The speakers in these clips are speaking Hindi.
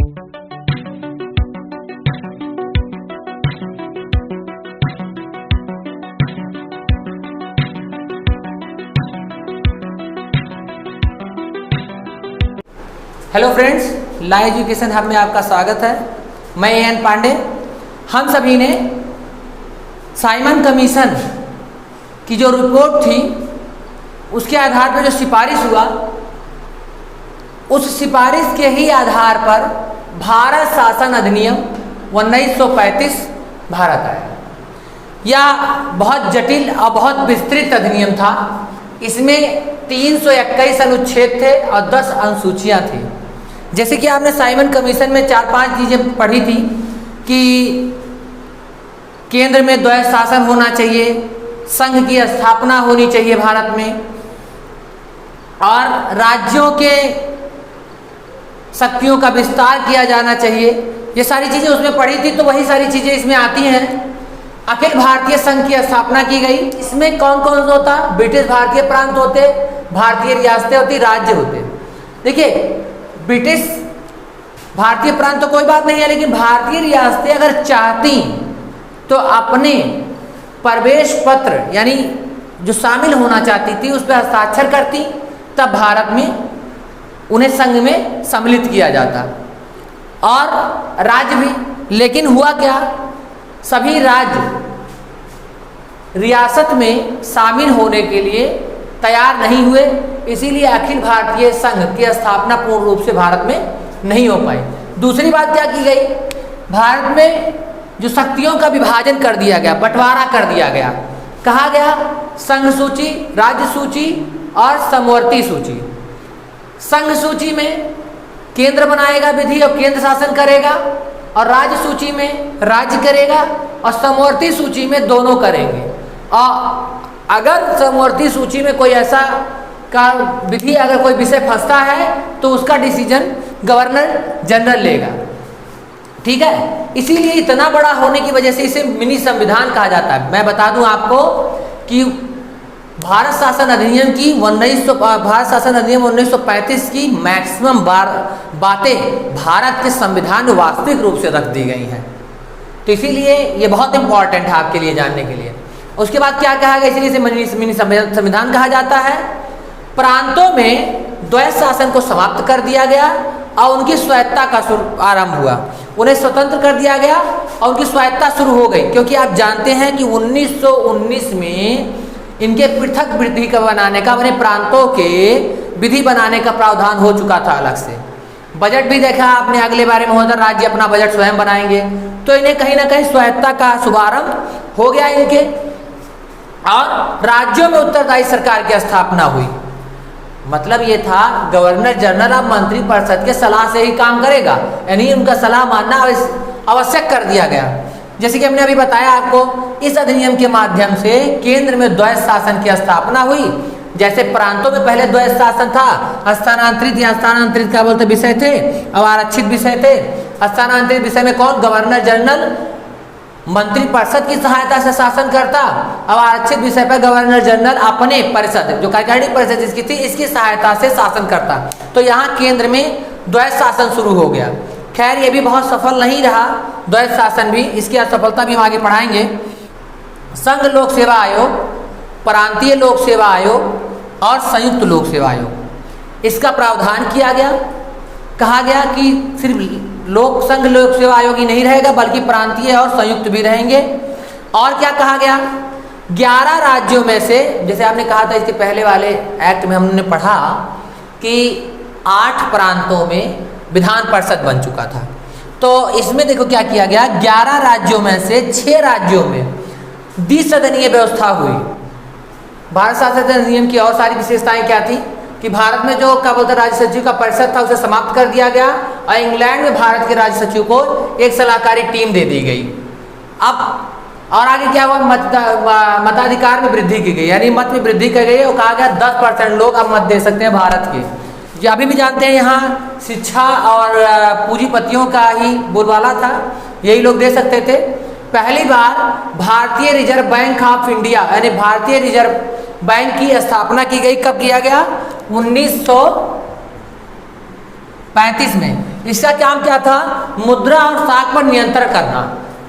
हेलो फ्रेंड्स, ला एजुकेशन हब में आपका स्वागत है। मैं एन पांडे। हम सभी ने साइमन कमीशन की जो रिपोर्ट थी उसके आधार पर जो सिफारिश हुआ, उस सिफारिश के ही आधार पर भारत शासन अधिनियम 1935 भारत आया। यह बहुत जटिल और बहुत विस्तृत अधिनियम था। इसमें 321 अनुच्छेद थे और 10 अनुसूचियाँ थी। जैसे कि आपने साइमन कमीशन में 4-5 चीज़ें पढ़ी थी कि केंद्र में द्वैध शासन होना चाहिए, संघ की स्थापना होनी चाहिए भारत में, और राज्यों के शक्तियों का विस्तार किया जाना चाहिए। ये सारी चीज़ें उसमें पढ़ी थी, तो वही सारी चीज़ें इसमें आती हैं। अखिल भारतीय संघ की स्थापना की गई। इसमें कौन कौन सा होता? ब्रिटिश भारतीय प्रांत होते, भारतीय रियासतें होती, राज्य होते। देखिए, ब्रिटिश भारतीय प्रांत तो कोई बात नहीं है, लेकिन भारतीय रियासतें अगर चाहती तो अपने प्रवेश पत्र यानी जो शामिल होना चाहती थी उस पर हस्ताक्षर करती, तब भारत में उन्हें संघ में सम्मिलित किया जाता। और राज्य भी। लेकिन हुआ क्या, सभी राज्य रियासत में शामिल होने के लिए तैयार नहीं हुए, इसीलिए अखिल भारतीय संघ की स्थापना पूर्ण रूप से भारत में नहीं हो पाई। दूसरी बात क्या की गई, भारत में जो शक्तियों का विभाजन कर दिया गया, बंटवारा कर दिया गया। कहा गया संघ सूची, राज्य सूची और समवर्ती सूची। संघ सूची में केंद्र बनाएगा विधि और केंद्र शासन करेगा, और राज्य सूची में राज्य करेगा, और समवर्ती सूची में दोनों करेंगे। और अगर समवर्ती सूची में कोई ऐसा का विधि, अगर कोई विषय फंसता है तो उसका डिसीजन गवर्नर जनरल लेगा। ठीक है, इसीलिए इतना बड़ा होने की वजह से इसे मिनी संविधान कहा जाता है। मैं बता दूं आपको कि भारत शासन अधिनियम 1935 की मैक्सिमम बातें भारत के संविधान में वास्तविक रूप से रख दी गई हैं। तो इसीलिए ये बहुत इंपॉर्टेंट है आपके लिए जानने के लिए। उसके बाद क्या कहा गया, इसलिए इसे मिनी संविधान कहा जाता है। प्रांतों में द्वैध शासन को समाप्त कर दिया गया और उनकी स्वायत्ता का आरंभ हुआ। उन्हें स्वतंत्र कर दिया गया और उनकी स्वायत्ता शुरू हो गई, क्योंकि आप जानते हैं कि 1919 में इनके पृथक विधि का बनाने का, अपने प्रांतों के विधि बनाने का प्रावधान हो चुका था अलग से। बजट भी देखा आपने अगले बारे में होता, राज्य अपना बजट स्वयं बनाएंगे। तो इन्हें कहीं ना कहीं स्वायत्ता का शुभारंभ हो गया इनके, और राज्यों में उत्तरदायी सरकार की स्थापना हुई। मतलब ये था गवर्नर जनरल अब मंत्री परिषद के सलाह से ही काम करेगा, यानी उनका सलाह मानना आवश्यक कर दिया गया। जैसे कि हमने अभी बताया आपको, इस अधिनियम के माध्यम से केंद्र में द्वैध शासन की स्थापना हुई। जैसे प्रांतों में पहले द्वैध शासन था, हस्तांतरित या हस्तांतरित क्या बोलते विषय थे, अब आरक्षित विषय थे। हस्तांतरित विषय में कौन? गवर्नर जनरल मंत्री परिषद की सहायता से शासन करता। अब आरक्षित विषय पर गवर्नर जनरल अपने परिषद, जो कार्यकारिणी परिषद जिसकी थी, इसकी सहायता से शासन करता। तो यहाँ केंद्र में द्वैध शासन शुरू हो गया। खैर, ये भी बहुत सफल नहीं रहा द्वैध शासन भी, इसकी असफलता भी हम आगे पढ़ाएंगे। संघ लोक सेवा आयोग, प्रांतीय लोक सेवा आयोग और संयुक्त लोक सेवा आयोग, इसका प्रावधान किया गया। कहा गया कि सिर्फ संघ लोक सेवा आयोग ही नहीं रहेगा, बल्कि प्रांतीय और संयुक्त भी रहेंगे। और क्या कहा गया, 11 राज्यों में से, जैसे आपने कहा था इसके पहले वाले एक्ट में हमने पढ़ा कि 8 प्रांतों में विधान परिषद बन चुका था। तो इसमें देखो क्या किया गया, 11 राज्यों में से 6 राज्यों में द्विसदनीय व्यवस्था हुई। भारत शासन अधिनियम की और सारी विशेषताएं क्या थी कि भारत में जो क्या बोलते राज्य सचिव का परिषद था उसे समाप्त कर दिया गया, और इंग्लैंड में भारत के राज्य सचिव को एक सलाहकारी टीम दे दी गई। अब और आगे क्या हुआ, मताधिकार में वृद्धि की गई, यानी मत में वृद्धि की गई और कहा गया 10% लोग अब मत दे सकते हैं भारत के। जो अभी भी जानते हैं यहाँ शिक्षा और पूंजीपतियों का ही बोलबाला था, यही लोग दे सकते थे। पहली बार भारतीय रिजर्व बैंक ऑफ इंडिया यानी भारतीय रिजर्व बैंक की स्थापना की गई। कब किया गया? 1935 में। इसका काम क्या था? मुद्रा और साख पर नियंत्रण करना।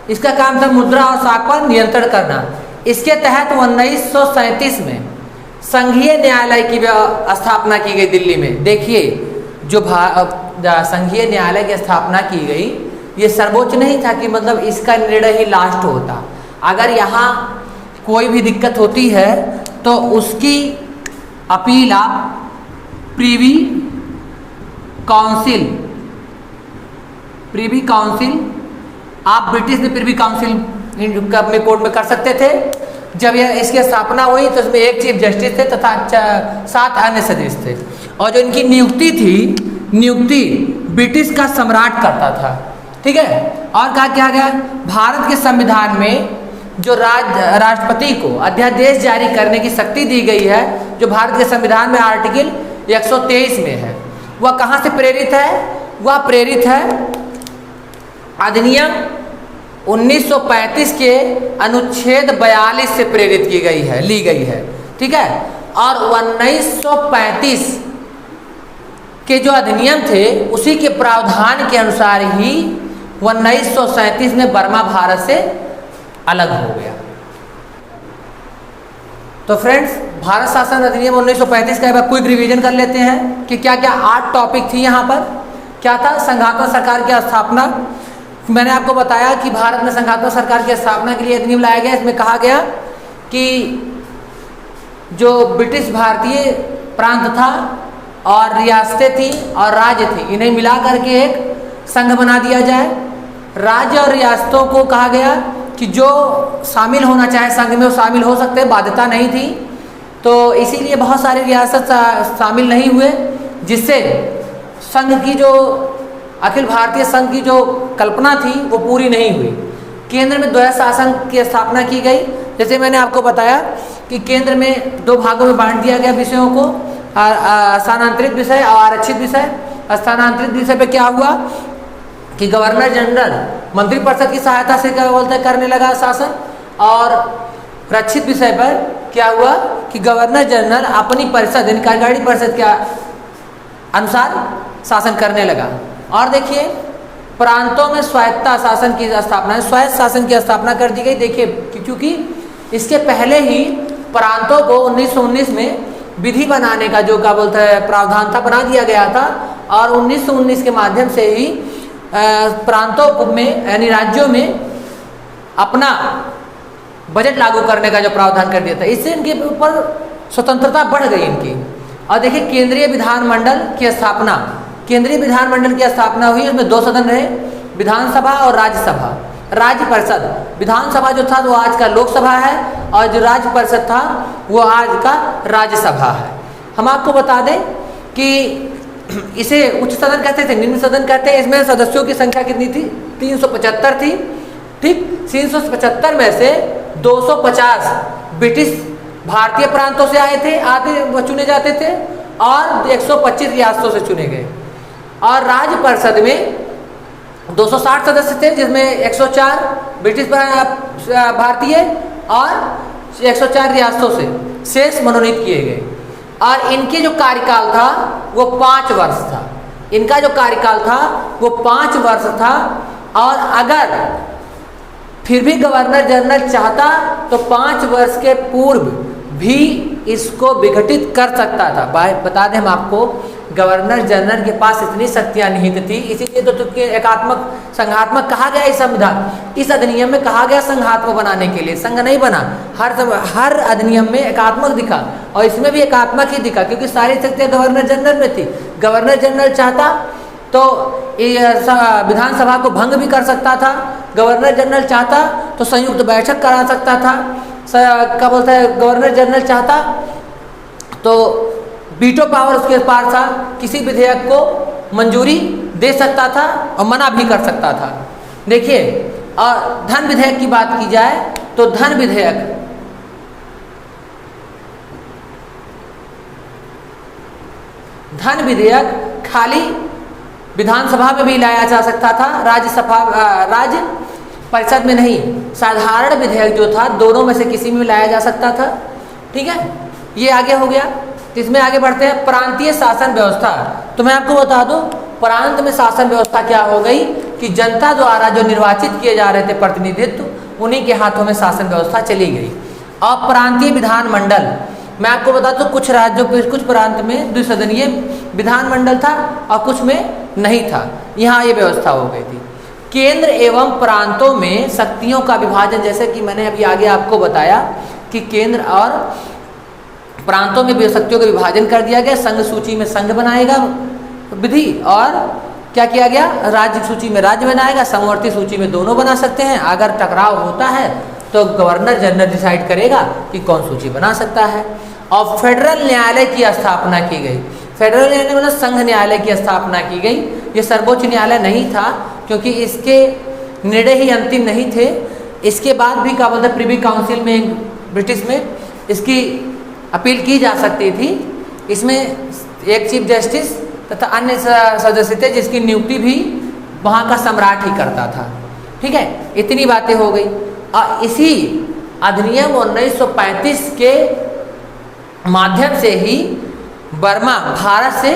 इसका काम था मुद्रा और साख पर नियंत्रण करना। इसके तहत 1937 में संघीय न्यायालय की स्थापना की गई दिल्ली में। देखिए, जो संघीय न्यायालय की स्थापना की गई, ये सर्वोच्च नहीं था कि मतलब इसका निर्णय ही लास्ट होता। अगर यहाँ कोई भी दिक्कत होती है तो उसकी अपील आप प्रीवी काउंसिल आप ब्रिटिश में प्रीवी काउंसिल में कोर्ट में कर सकते थे। जब यह इसकी स्थापना हुई तो इसमें एक चीफ जस्टिस थे तथा 7 अन्य सदस्य थे, और जो इनकी नियुक्ति ब्रिटिश का सम्राट करता था। ठीक है। और कहा क्या गया, भारत के संविधान में जो राष्ट्रपति को अध्यादेश जारी करने की शक्ति दी गई है, जो भारत के संविधान में आर्टिकल 123 में है, वह कहाँ से प्रेरित है? वह प्रेरित है अधिनियम 1935 के अनुच्छेद 42 से प्रेरित ली गई है। ठीक है। और 1935 के जो अधिनियम थे उसी के प्रावधान के अनुसार ही 1937 में बर्मा भारत से अलग हो गया। तो फ्रेंड्स, भारत शासन अधिनियम 1935 का एक बार क्विक रिवीजन कर लेते हैं कि क्या क्या 8 टॉपिक थी। यहाँ पर क्या था? संघात्मक सरकार की स्थापना। मैंने आपको बताया कि भारत में संघात्मक सरकार की स्थापना के लिए अधिनियम लाया गया। इसमें कहा गया कि जो ब्रिटिश भारतीय प्रांत था और रियासतें थी और राज्य थी, इन्हें मिला करके एक संघ बना दिया जाए। राज्य और रियासतों को कहा गया कि जो शामिल होना चाहे संघ में वो शामिल हो सकते, बाध्यता नहीं थी। तो इसीलिए बहुत सारे रियासत शामिल नहीं हुए, जिससे संघ की जो अखिल भारतीय संघ की जो कल्पना थी वो पूरी नहीं हुई। केंद्र में द्वैध शासन की स्थापना की गई। जैसे मैंने आपको बताया कि केंद्र में 2 भागों में बांट दिया गया विषयों को, स्थानांतरित विषय और आरक्षित विषय। स्थानांतरित विषय पे क्या हुआ कि गवर्नर जनरल मंत्रिपरिषद की सहायता से क्या बोलते करने लगा शासन, और रक्षित विषय पर क्या हुआ कि गवर्नर जनरल अपनी परिषद यानी कार्यकारी परिषद के अनुसार शासन करने लगा। और देखिए, प्रांतों में स्वायत्त शासन की स्थापना कर दी गई। देखिए, क्योंकि इसके पहले ही प्रांतों को 1919 में विधि बनाने का जो क्या बोलते हैं प्रावधान था, बना दिया गया था, और 1919 के माध्यम से ही प्रांतों में यानी राज्यों में अपना बजट लागू करने का जो प्रावधान कर दिया था। इससे इनके ऊपर स्वतंत्रता बढ़ गई इनकी। और देखिए, केंद्रीय विधानमंडल की स्थापना हुई। उसमें 2 सदन रहे, विधानसभा और राज्यसभा। राज्य परिषद, विधानसभा जो था वो आज का लोकसभा है, और जो राज्य परिषद था वो आज का राज्यसभा है। हम आपको बता दें कि इसे उच्च सदन कहते थे, निम्न सदन कहते हैं। इसमें सदस्यों की संख्या कितनी थी? 375 थी। ठीक, 375 में से 250 ब्रिटिश भारतीय प्रांतों से आए थे, आते वो चुने जाते थे, और 125 रियासतों से चुने गए। और राज्य परिषद में 260 सदस्य थे, जिसमें 104 ब्रिटिश भारतीय और 104 रियासतों से शेष मनोनीत किए गए। और इनके जो कार्यकाल था वो 5 वर्ष था। इनका जो कार्यकाल था वो 5 वर्ष था। और अगर फिर भी गवर्नर जनरल चाहता तो 5 वर्ष के पूर्व भी इसको विघटित कर सकता था। बता दें हम आपको, गवर्नर जनरल के पास इतनी शक्तियां निहित थी, इसीलिए तो एकात्मक संघात्मक कहा गया। इस संविधान, इस अधिनियम में कहा गया संघात्मक बनाने के लिए, संघ नहीं बना। हर अधिनियम में एकात्मक दिखा, और इसमें भी एकात्मक ही दिखा, क्योंकि सारी शक्तियां गवर्नर जनरल में थी। गवर्नर जनरल चाहता तो विधानसभा को भंग भी कर सकता था। गवर्नर जनरल चाहता तो संयुक्त बैठक करा सकता था। क्या बोलते हैं, गवर्नर जनरल चाहता तो वीटो पावर उसके पास था, किसी विधेयक को मंजूरी दे सकता था और मना भी कर सकता था। देखिए, और धन विधेयक की बात की जाए तो धन विधेयक खाली विधानसभा में भी लाया जा सकता था, राज्य परिषद में नहीं। साधारण विधेयक जो था दोनों में से किसी में लाया जा सकता था। ठीक है, ये आगे हो गया। इसमें आगे बढ़ते हैं प्रांतीय शासन व्यवस्था। तो मैं आपको बता दूं, प्रांत में शासन व्यवस्था क्या हो गई कि जनता द्वारा जो निर्वाचित किए जा रहे थे प्रतिनिधित्व, उन्हीं के हाथों में शासन व्यवस्था चली गई। अब प्रांतीय विधानमंडल, मैं आपको बता दूं कुछ राज्यों पे, कुछ प्रांत में द्विसदनीय विधानमंडल था और कुछ में नहीं था, यहाँ ये व्यवस्था हो गई थी। केंद्र एवं प्रांतों में शक्तियों का विभाजन, जैसे कि मैंने अभी आगे आपको बताया कि केंद्र और प्रांतों में शक्तियों का विभाजन कर दिया गया। संघ सूची में संघ बनाएगा विधि, और क्या किया गया, राज्य सूची में राज्य बनाएगा, समवर्ती सूची में दोनों बना सकते हैं। अगर टकराव होता है तो गवर्नर जनरल डिसाइड करेगा कि कौन सूची बना सकता है। और फेडरल न्यायालय की स्थापना की गई। फेडरल न्यायालय मतलब संघ न्यायालय की स्थापना की गई। ये सर्वोच्च न्यायालय नहीं था क्योंकि इसके निर्णय ही अंतिम नहीं थे। इसके बाद भी क्या बोलते, प्रिवी काउंसिल में, ब्रिटिश में इसकी अपील की जा सकती थी। इसमें एक चीफ जस्टिस तथा अन्य सदस्य थे जिसकी नियुक्ति भी वहाँ का सम्राट ही करता था। ठीक है, इतनी बातें हो गई। और इसी अधिनियम 1935 के माध्यम से ही बर्मा भारत से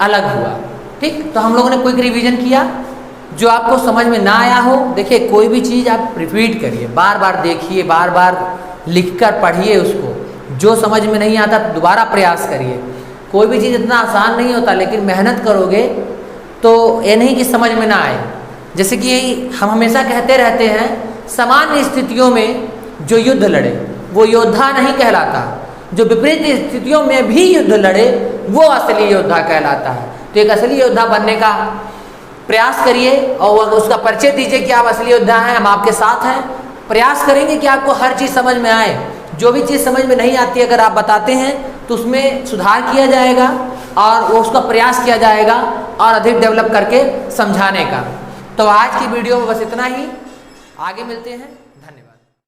अलग हुआ। ठीक, तो हम लोगों ने क्विक रिवीजन किया। जो आपको समझ में ना आया हो, देखिए कोई भी चीज़ आप रिपीट करिए, बार बार देखिए, बार बार लिखकर पढ़िए उसको। जो समझ में नहीं आता दोबारा प्रयास करिए। कोई भी चीज़ इतना आसान नहीं होता, लेकिन मेहनत करोगे तो ये नहीं कि समझ में ना आए। जैसे कि हम हमेशा कहते रहते हैं, सामान्य स्थितियों में जो युद्ध लड़े वो योद्धा नहीं कहलाता, जो विपरीत स्थितियों में भी युद्ध लड़े वो असली योद्धा कहलाता है। तो एक असली योद्धा बनने का प्रयास करिए और उसका परिचय दीजिए कि आप असली योद्धा हैं, हम आपके साथ हैं। प्रयास करेंगे कि आपको हर चीज़ समझ में आए। जो भी चीज़ समझ में नहीं आती अगर आप बताते हैं तो उसमें सुधार किया जाएगा और उसका प्रयास किया जाएगा और अधिक डेवलप करके समझाने का। तो आज की वीडियो में बस इतना ही, आगे मिलते हैं, धन्यवाद।